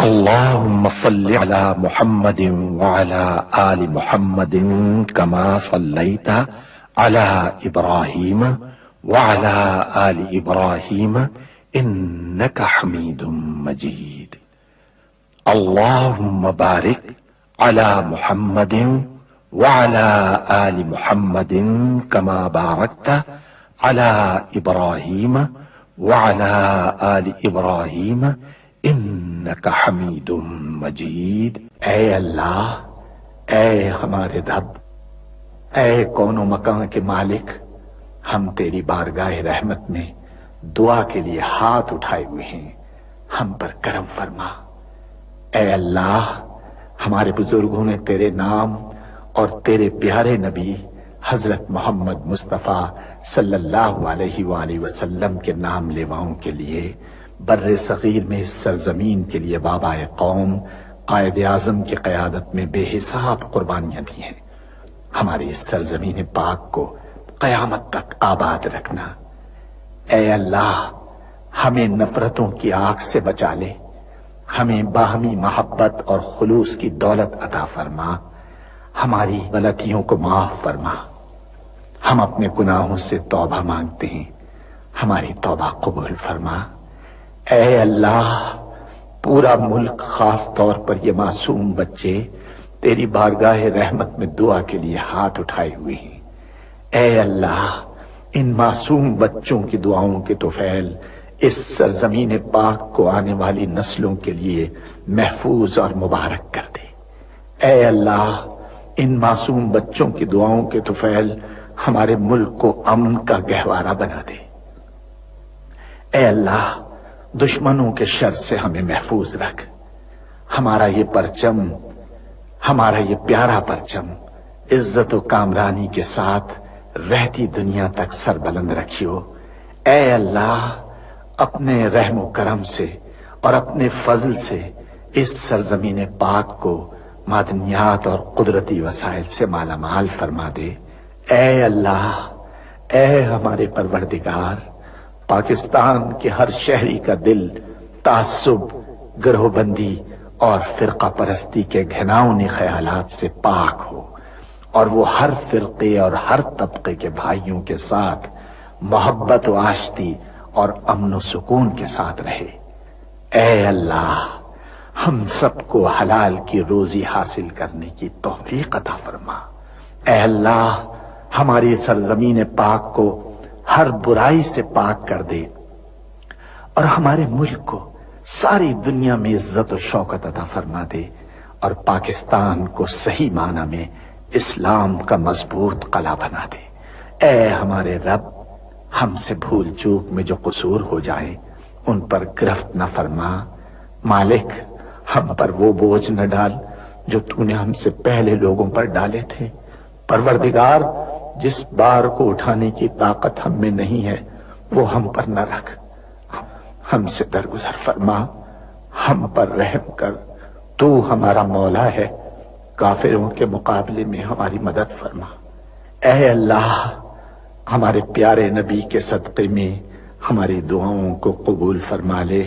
اللهم صل على محمد وعلى آل محمد كما صليت على إبراهيم وعلى آل إبراهيم إنك حميد مجيد. اللهم بارك على محمد وعلى آل محمد كما باركت على إبراهيم وعلى آل إبراهيم انک حمید مجید۔ اے اللہ، اے ہمارے رب، اے کون و مکان کے مالک، ہم تیری بارگاہ رحمت میں دعا کے لیے ہاتھ اٹھائے ہوئے ہیں، ہم پر کرم فرما۔ اے اللہ، ہمارے بزرگوں نے تیرے نام اور تیرے پیارے نبی حضرت محمد مصطفیٰ صلی اللہ علیہ وآلہ وسلم کے نام لیواؤں کے لیے بر صغیر میں اس سرزمین کے لیے بابا قوم قائد اعظم کی قیادت میں بے حساب قربانیاں دی ہیں۔ ہماری اس سرزمین پاک کو قیامت تک آباد رکھنا۔ اے اللہ، ہمیں نفرتوں کی آگ سے بچا لے، ہمیں باہمی محبت اور خلوص کی دولت عطا فرما، ہماری غلطیوں کو معاف فرما۔ ہم اپنے گناہوں سے توبہ مانگتے ہیں، ہماری توبہ قبول فرما۔ اے اللہ، پورا ملک، خاص طور پر یہ معصوم بچے تیری بارگاہ رحمت میں دعا کے لیے ہاتھ اٹھائے ہوئے ہیں۔ اے اللہ، ان معصوم بچوں کی دعاؤں کے طفیل اس سرزمین پاک کو آنے والی نسلوں کے لیے محفوظ اور مبارک کر دے۔ اے اللہ، ان معصوم بچوں کی دعاؤں کے طفیل ہمارے ملک کو امن کا گہوارہ بنا دے۔ اے اللہ، دشمنوں کے شر سے ہمیں محفوظ رکھ۔ ہمارا یہ پرچم، ہمارا یہ پیارا پرچم عزت و کامرانی کے ساتھ رہتی دنیا تک سربلند رکھیو۔ اے اللہ، اپنے رحم و کرم سے اور اپنے فضل سے اس سرزمین پاک کو معدنیات اور قدرتی وسائل سے مالا مال فرما دے۔ اے اللہ، اے ہمارے پروردگار، پاکستان کے ہر شہری کا دل تعصب، گروہ بندی اور فرقہ پرستی کے گھناؤنی خیالات سے پاک ہو، اور وہ ہر فرقے اور ہر طبقے کے بھائیوں کے ساتھ محبت و آشتی اور امن و سکون کے ساتھ رہے۔ اے اللہ، ہم سب کو حلال کی روزی حاصل کرنے کی توفیق عطا فرما۔ اے اللہ، ہماری سرزمین پاک کو ہر برائی سے پاک کر دے، اور ہمارے ملک کو ساری دنیا میں عزت و شوکت عطا فرما دے، اور پاکستان کو صحیح معنی میں اسلام کا مضبوط قلعہ بنا دے۔ اے ہمارے رب، ہم سے بھول چوک میں جو قصور ہو جائیں ان پر گرفت نہ فرما۔ مالک، ہم پر وہ بوجھ نہ ڈال جو تو نے ہم سے پہلے لوگوں پر ڈالے تھے۔ پروردگار، جس بار کو اٹھانے کی طاقت ہم میں نہیں ہے وہ ہم پر نہ رکھ، ہم سے درگزر فرما، ہم پر رحم کر۔ تو ہمارا مولا ہے، کافروں کے مقابلے میں ہماری مدد فرما۔ اے اللہ، ہمارے پیارے نبی کے صدقے میں ہماری دعاؤں کو قبول فرما لے۔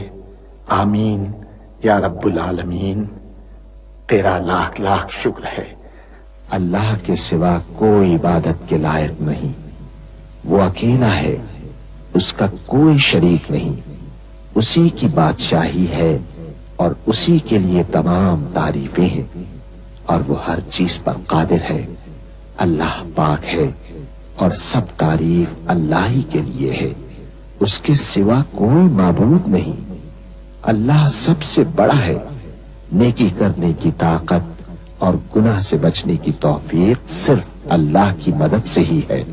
آمین یا رب العالمین۔ تیرا لاکھ لاکھ شکر ہے۔ اللہ کے سوا کوئی عبادت کے لائق نہیں، وہ اکیلا ہے، اس کا کوئی شریک نہیں، اسی کی بادشاہی ہے اور اسی کے لیے تمام تعریفیں ہیں، اور وہ ہر چیز پر قادر ہے۔ اللہ پاک ہے اور سب تعریف اللہ ہی کے لیے ہے، اس کے سوا کوئی معبود نہیں۔ اللہ سب سے بڑا ہے، نیکی کرنے کی طاقت اور گناہ سے بچنے کی توفیق صرف اللہ کی مدد سے ہی ہے،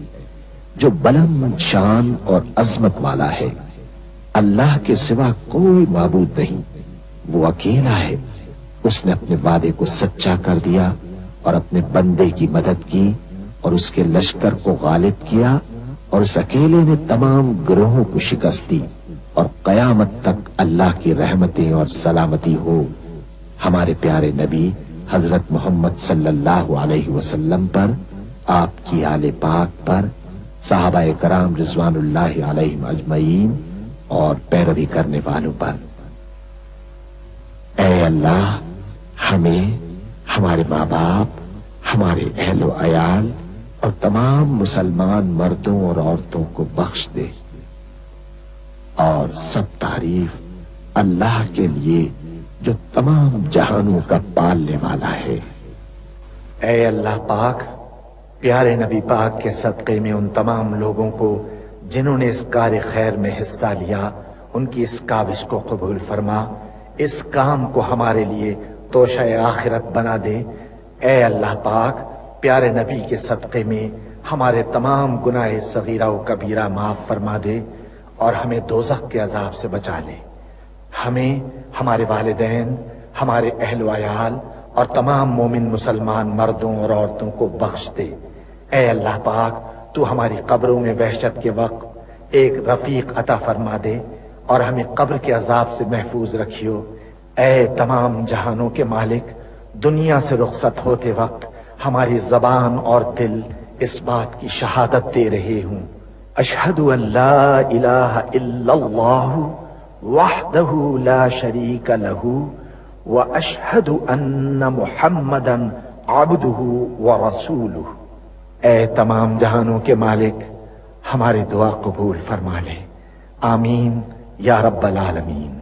جو بلند شان اور عظمت والا ہے۔ اللہ کے سوا کوئی معبود نہیں، وہ اکیلا ہے۔ اس نے اپنے وعدے کو سچا کر دیا اور اپنے بندے کی مدد کی اور اس کے لشکر کو غالب کیا، اور اس اکیلے نے تمام گروہوں کو شکست دی، اور قیامت تک اللہ کی رحمتیں اور سلامتی ہو ہمارے پیارے نبی حضرت محمد صلی اللہ علیہ وسلم پر، آپ کی آل پاک پر، صحابہ کرام رضوان اللہ علیہم اجمعین اور پیروی کرنے والوں پر۔ اے اے اللہ ہمیں، ہمارے ماں باپ، ہمارے اہل و عیال اور تمام مسلمان مردوں اور عورتوں کو بخش دے، اور سب تعریف اللہ کے لیے جو تمام جہانوں کا پالنے والا ہے۔ اے اللہ پاک، پیارے نبی پاک کے صدقے میں ان تمام لوگوں کو جنہوں نے اس کار خیر میں حصہ لیا، ان کی اس کاوش کو قبول فرما، اس کام کو ہمارے لیے توشہ آخرت بنا دے۔ اے اللہ پاک، پیارے نبی کے صدقے میں ہمارے تمام گناہ صغیرہ و کبیرہ معاف فرما دے اور ہمیں دوزخ کے عذاب سے بچا لے۔ ہمیں، ہمارے والدین، ہمارے اہل و عیال اور تمام مومن مسلمان مردوں اور عورتوں کو بخش دے۔ اے اللہ پاک، تو ہماری قبروں میں وحشت کے وقت ایک رفیق عطا فرما دے اور ہمیں قبر کے عذاب سے محفوظ رکھیو۔ اے تمام جہانوں کے مالک، دنیا سے رخصت ہوتے وقت ہماری زبان اور دل اس بات کی شہادت دے رہے ہوں، اشہد ان لا الہ الا اللہ وحدہ لا شریک لہ واشہد ان محمدا عبدہ ورسولہ۔ اے تمام جہانوں کے مالک، ہماری دعا قبول فرما لے، آمین یا رب العالمین۔